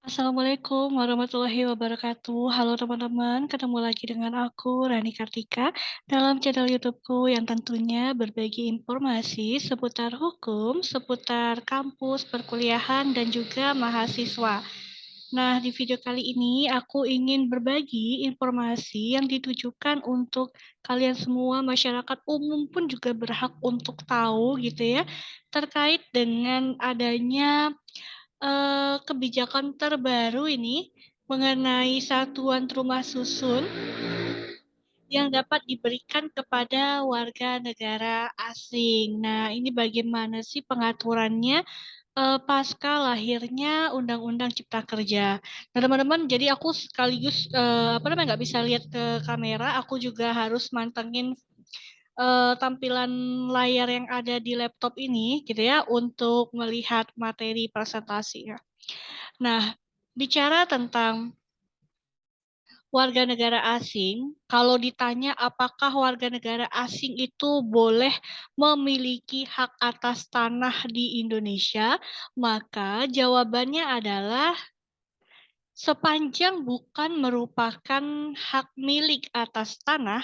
Assalamualaikum warahmatullahi wabarakatuh. Halo teman-teman, ketemu lagi dengan aku Rani Kartika dalam channel YouTubeku yang tentunya berbagi informasi seputar hukum, seputar kampus, perkuliahan, dan juga mahasiswa. Nah, di video kali ini aku ingin berbagi informasi yang ditujukan untuk kalian semua, masyarakat umum pun juga berhak untuk tahu gitu ya, terkait dengan adanya kebijakan terbaru ini mengenai satuan rumah susun yang dapat diberikan kepada warga negara asing. Nah, ini bagaimana sih pengaturannya pasca lahirnya Undang-Undang Cipta Kerja. Nah, teman-teman, jadi aku sekaligus nggak bisa lihat ke kamera, aku juga harus mantengin tampilan layar yang ada di laptop ini, gitu ya, untuk melihat materi presentasinya. Nah, bicara tentang warga negara asing, kalau ditanya apakah warga negara asing itu boleh memiliki hak atas tanah di Indonesia, maka jawabannya adalah sepanjang bukan merupakan hak milik atas tanah,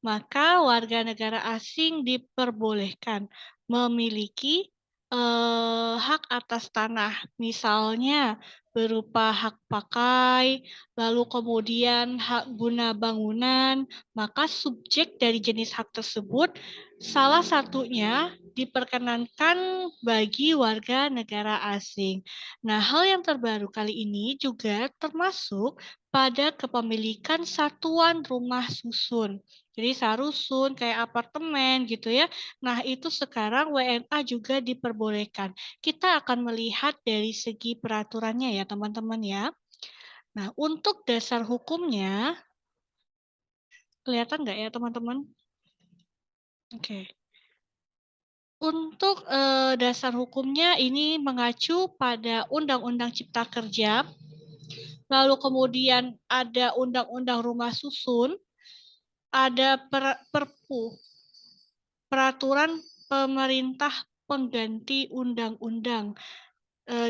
maka warga negara asing diperbolehkan memiliki hak atas tanah, misalnya berupa hak pakai, lalu kemudian hak guna bangunan, maka subjek dari jenis hak tersebut salah satunya diperkenankan bagi warga negara asing. Nah, hal yang terbaru kali ini juga termasuk pada kepemilikan satuan rumah susun. Jadi sarusun kayak apartemen gitu ya. Nah, itu sekarang WNA juga diperbolehkan. Kita akan melihat dari segi peraturannya ya, teman-teman ya. Nah, untuk dasar hukumnya, kelihatan nggak ya, teman-teman? Oke. Untuk dasar hukumnya ini mengacu pada Undang-Undang Cipta Kerja, lalu kemudian ada Undang-Undang Rumah Susun, ada Perpu, Peraturan Pemerintah Pengganti Undang-Undang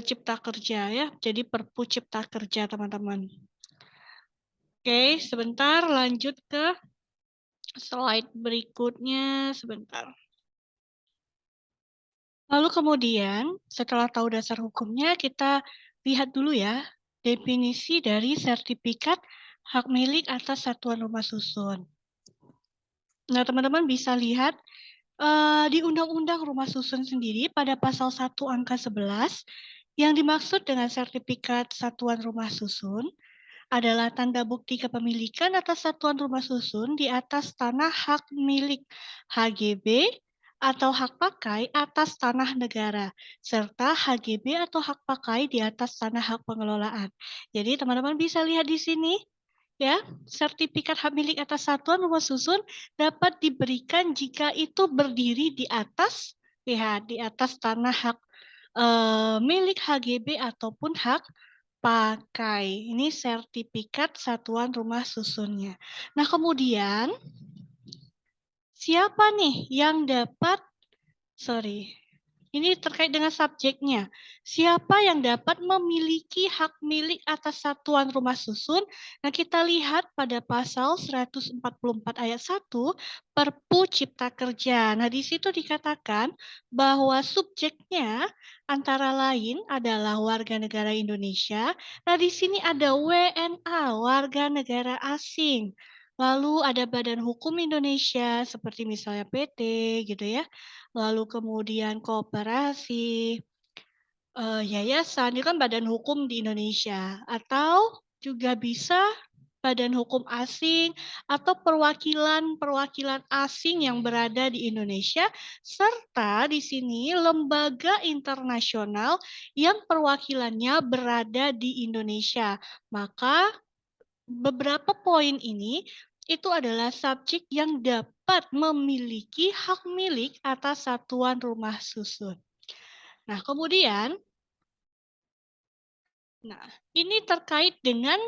Cipta Kerja ya. Jadi Perpu Cipta Kerja, teman-teman. Oke, sebentar lanjut ke slide berikutnya sebentar. Lalu kemudian setelah tahu dasar hukumnya, kita lihat dulu ya definisi dari sertifikat hak milik atas satuan rumah susun. Nah, teman-teman bisa lihat di Undang-Undang Rumah Susun sendiri pada pasal 1 angka 11, yang dimaksud dengan sertifikat satuan rumah susun adalah tanda bukti kepemilikan atas satuan rumah susun di atas tanah hak milik HGB atau hak pakai atas tanah negara, serta HGB atau hak pakai di atas tanah hak pengelolaan. Jadi teman-teman bisa lihat di sini, ya, sertifikat hak milik atas satuan rumah susun dapat diberikan jika itu berdiri di atas, lihat, di atas tanah hak milik HGB ataupun hak pakai. Ini sertifikat satuan rumah susunnya. Nah, kemudian siapa nih yang dapat, sorry, ini terkait dengan subjeknya. Siapa yang dapat memiliki hak milik atas satuan rumah susun? Nah, kita lihat pada pasal 144 ayat 1 Perpu Cipta Kerja. Nah, di situ dikatakan bahwa subjeknya antara lain adalah warga negara Indonesia. Nah, di sini ada WNA, warga negara asing. Lalu ada Badan Hukum Indonesia seperti misalnya PT gitu ya. Lalu kemudian koperasi, yayasan, itu kan badan hukum di Indonesia. Atau juga bisa badan hukum asing atau perwakilan-perwakilan asing yang berada di Indonesia, serta di sini lembaga internasional yang perwakilannya berada di Indonesia. Maka beberapa poin ini itu adalah subjek yang dapat memiliki hak milik atas satuan rumah susun. Nah, kemudian, nah, ini terkait dengan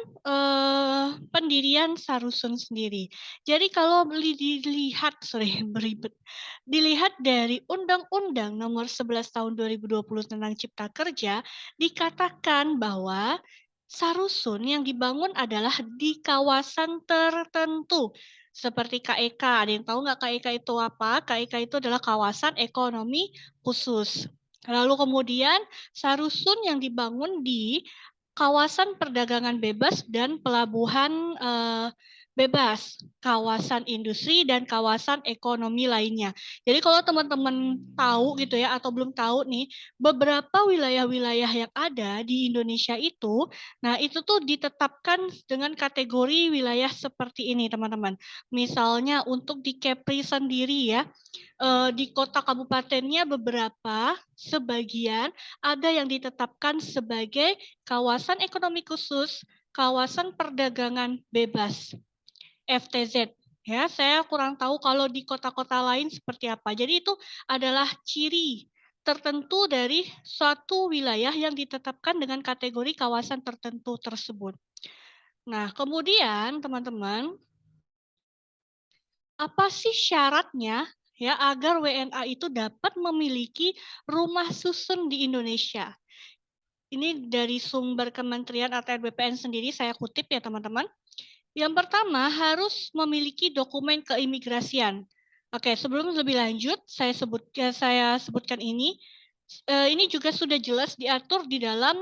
pendirian Sarusun sendiri. Jadi kalau dilihat, sorry, beribet, dilihat dari Undang-Undang Nomor 11 Tahun 2020 tentang Cipta Kerja, dikatakan bahwa Sarusun yang dibangun adalah di kawasan tertentu, seperti KEK. Ada yang tahu nggak KEK itu apa? KEK itu adalah kawasan ekonomi khusus. Lalu kemudian sarusun yang dibangun di kawasan perdagangan bebas dan pelabuhan bebas, kawasan industri dan kawasan ekonomi lainnya. Jadi kalau teman-teman tahu gitu ya atau belum tahu nih, beberapa wilayah-wilayah yang ada di Indonesia itu, nah, itu tuh ditetapkan dengan kategori wilayah seperti ini, teman-teman. Misalnya untuk di Kepri sendiri ya, di kota kabupatennya beberapa, sebagian ada yang ditetapkan sebagai kawasan ekonomi khusus, kawasan perdagangan bebas, FTZ. Ya, saya kurang tahu kalau di kota-kota lain seperti apa. Jadi itu adalah ciri tertentu dari suatu wilayah yang ditetapkan dengan kategori kawasan tertentu tersebut. Nah, kemudian teman-teman, apa sih syaratnya ya agar WNA itu dapat memiliki rumah susun di Indonesia? Ini dari sumber Kementerian ATR BPN sendiri saya kutip ya teman-teman. Yang pertama harus memiliki dokumen keimigrasian. Oke, sebelum lebih lanjut saya sebutkan ini. Ini juga sudah jelas diatur di dalam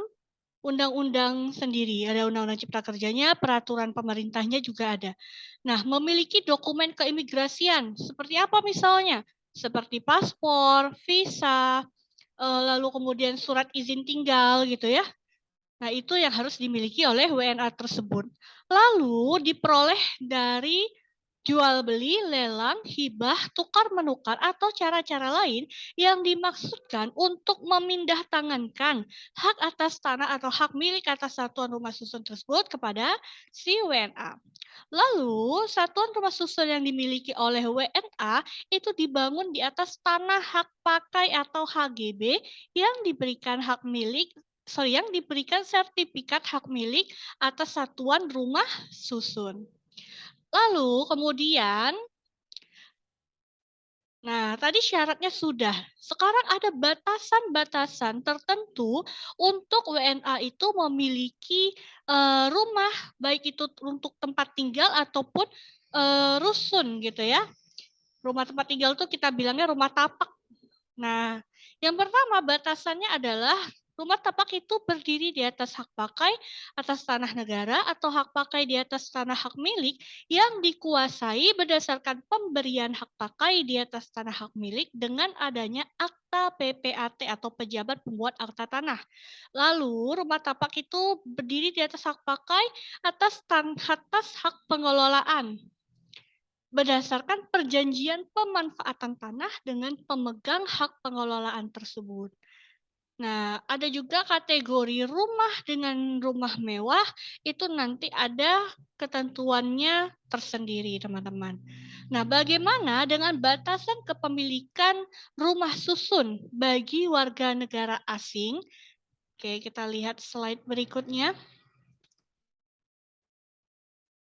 undang-undang sendiri, ada undang-undang cipta kerjanya, peraturan pemerintahnya juga ada. Nah, memiliki dokumen keimigrasian, seperti apa misalnya? Seperti paspor, visa, lalu kemudian surat izin tinggal gitu ya. Nah, itu yang harus dimiliki oleh WNA tersebut. Lalu diperoleh dari jual beli, lelang, hibah, tukar menukar atau cara-cara lain yang dimaksudkan untuk memindahtangankan hak atas tanah atau hak milik atas satuan rumah susun tersebut kepada si WNA. Lalu, satuan rumah susun yang dimiliki oleh WNA itu dibangun di atas tanah hak pakai atau HGB yang diberikan yang diberikan sertifikat hak milik atas satuan rumah susun. Lalu kemudian, nah tadi syaratnya sudah. Sekarang ada batasan-batasan tertentu untuk WNA itu memiliki rumah, baik itu untuk tempat tinggal ataupun rusun gitu ya. Rumah tempat tinggal itu kita bilangnya rumah tapak. Nah, yang pertama batasannya adalah rumah tapak itu berdiri di atas hak pakai atas tanah negara atau hak pakai di atas tanah hak milik yang dikuasai berdasarkan pemberian hak pakai di atas tanah hak milik dengan adanya akta PPAT atau pejabat pembuat akta tanah. Lalu rumah tapak itu berdiri di atas hak pakai atas hak pengelolaan berdasarkan perjanjian pemanfaatan tanah dengan pemegang hak pengelolaan tersebut. Nah, ada juga kategori rumah dengan rumah mewah, itu nanti ada ketentuannya tersendiri, teman-teman. Nah, bagaimana dengan batasan kepemilikan rumah susun bagi warga negara asing? Oke, kita lihat slide berikutnya.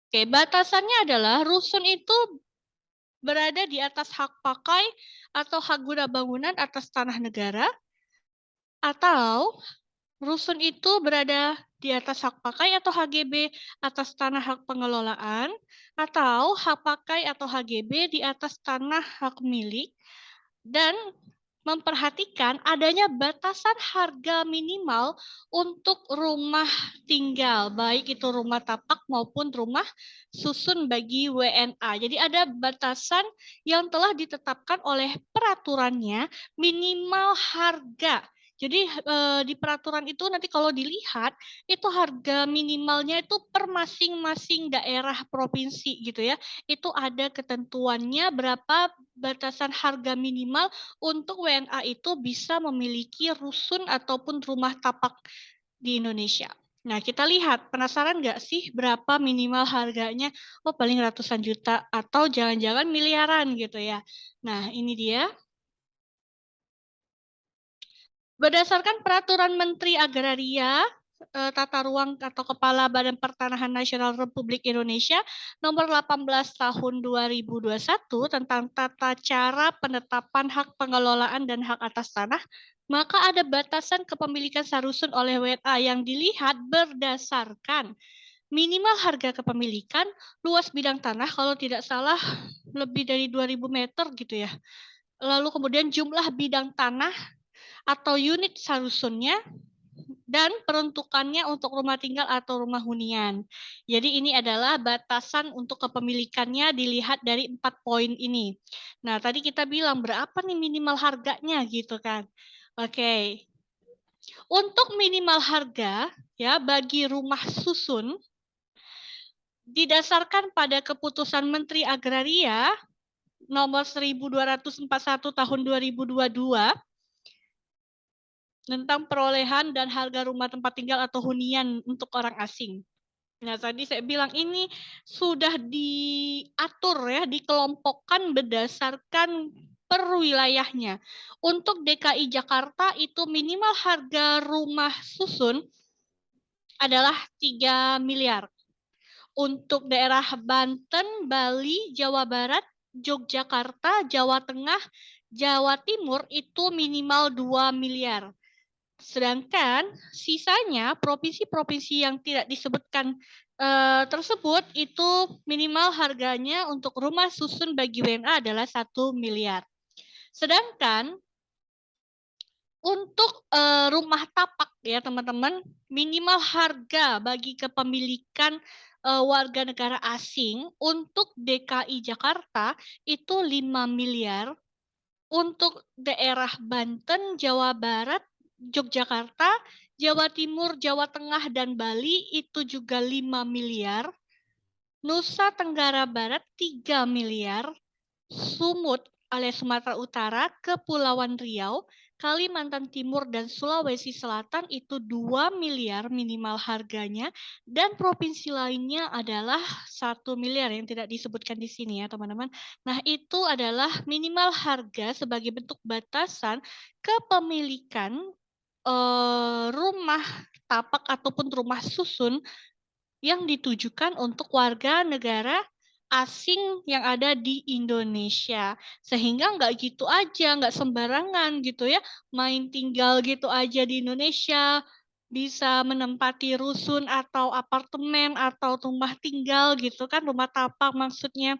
Oke, batasannya adalah rusun itu berada di atas hak pakai atau hak guna bangunan atas tanah negara, atau rusun itu berada di atas hak pakai atau HGB atas tanah hak pengelolaan, atau hak pakai atau HGB di atas tanah hak milik, dan memperhatikan adanya batasan harga minimal untuk rumah tinggal, baik itu rumah tapak maupun rumah susun bagi WNA. Jadi ada batasan yang telah ditetapkan oleh peraturannya minimal harga. Jadi di peraturan itu nanti kalau dilihat itu harga minimalnya itu per masing-masing daerah provinsi gitu ya. Itu ada ketentuannya berapa batasan harga minimal untuk WNA itu bisa memiliki rusun ataupun rumah tapak di Indonesia. Nah, kita lihat, penasaran nggak sih berapa minimal harganya? Oh, paling ratusan juta atau jangan-jangan miliaran gitu ya. Nah, ini dia. Berdasarkan Peraturan Menteri Agraria, Tata Ruang atau Kepala Badan Pertanahan Nasional Republik Indonesia nomor 18 tahun 2021 tentang tata cara penetapan hak pengelolaan dan hak atas tanah. maka ada batasan kepemilikan seharusnya oleh WNA yang dilihat berdasarkan minimal harga kepemilikan, luas bidang tanah kalau tidak salah lebih dari 2.000 meter gitu ya. Lalu kemudian jumlah bidang tanah atau unit seharusnya dan peruntukannya untuk rumah tinggal atau rumah hunian. Jadi ini adalah batasan untuk kepemilikannya dilihat dari 4 poin ini. Nah, tadi kita bilang berapa nih minimal harganya gitu kan. Oke. Untuk minimal harga ya bagi rumah susun didasarkan pada keputusan Menteri Agraria nomor 1241 tahun 2022 tentang perolehan dan harga rumah tempat tinggal atau hunian untuk orang asing. Nah, tadi saya bilang ini sudah diatur ya, dikelompokkan berdasarkan per wilayahnya. Untuk DKI Jakarta itu minimal harga rumah susun adalah 3 miliar. Untuk daerah Banten, Bali, Jawa Barat, Yogyakarta, Jawa Tengah, Jawa Timur itu minimal 2 miliar. Sedangkan sisanya provinsi-provinsi yang tidak disebutkan tersebut itu minimal harganya untuk rumah susun bagi WNA adalah 1 miliar. Sedangkan untuk rumah tapak ya teman-teman, minimal harga bagi kepemilikan warga negara asing untuk DKI Jakarta itu 5 miliar. Untuk daerah Banten, Jawa Barat, Yogyakarta, Jawa Timur, Jawa Tengah, dan Bali itu juga 5 miliar. Nusa Tenggara Barat 3 miliar. Sumut alias Sumatera Utara, Kepulauan Riau, Kalimantan Timur, dan Sulawesi Selatan itu 2 miliar minimal harganya, dan provinsi lainnya adalah 1 miliar yang tidak disebutkan di sini ya teman-teman. Nah itu adalah minimal harga sebagai bentuk batasan kepemilikan rumah tapak ataupun rumah susun yang ditujukan untuk warga negara asing yang ada di Indonesia. Sehingga nggak gitu aja, nggak sembarangan gitu ya, main tinggal gitu aja di Indonesia, bisa menempati rusun atau apartemen atau rumah tinggal gitu kan, rumah tapak maksudnya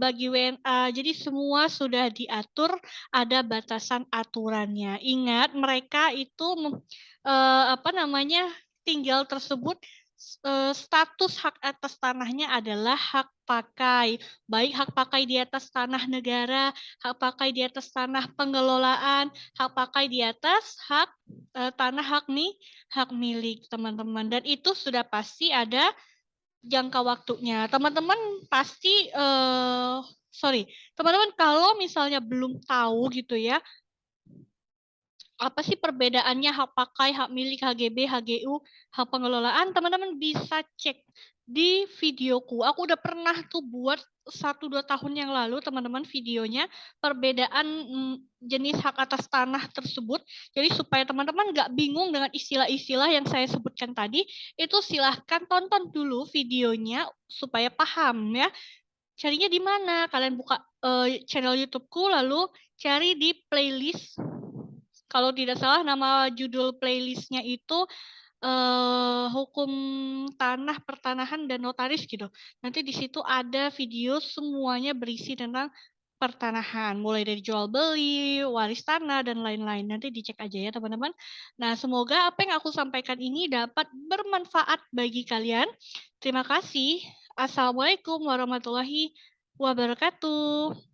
bagi WNA. Jadi semua sudah diatur, ada batasan aturannya. Ingat mereka itu apa namanya tinggal tersebut status hak atas tanahnya adalah hak pakai, baik hak pakai di atas tanah negara, hak pakai di atas tanah pengelolaan, hak pakai di atas hak tanah hak milik teman-teman. Dan itu sudah pasti ada jangka waktunya. Teman-teman pasti sorry, teman-teman kalau misalnya belum tahu gitu ya, apa sih perbedaannya hak pakai, hak milik, HGB, HGU, hak pengelolaan, teman-teman bisa cek di videoku. Aku udah pernah tuh buat 1-2 tahun yang lalu teman-teman videonya perbedaan jenis hak atas tanah tersebut. Jadi supaya teman-teman nggak bingung dengan istilah-istilah yang saya sebutkan tadi, itu silahkan tonton dulu videonya supaya paham ya. Carinya di mana? Kalian buka channel YouTubeku lalu cari di playlist. Kalau tidak salah nama judul playlistnya itu hukum tanah, pertanahan, dan notaris gitu. Nanti di situ ada video semuanya berisi tentang pertanahan, mulai dari jual beli, waris tanah, dan lain-lain. Nanti dicek aja ya teman-teman. Nah, semoga apa yang aku sampaikan ini dapat bermanfaat bagi kalian. Terima kasih. Assalamualaikum warahmatullahi wabarakatuh.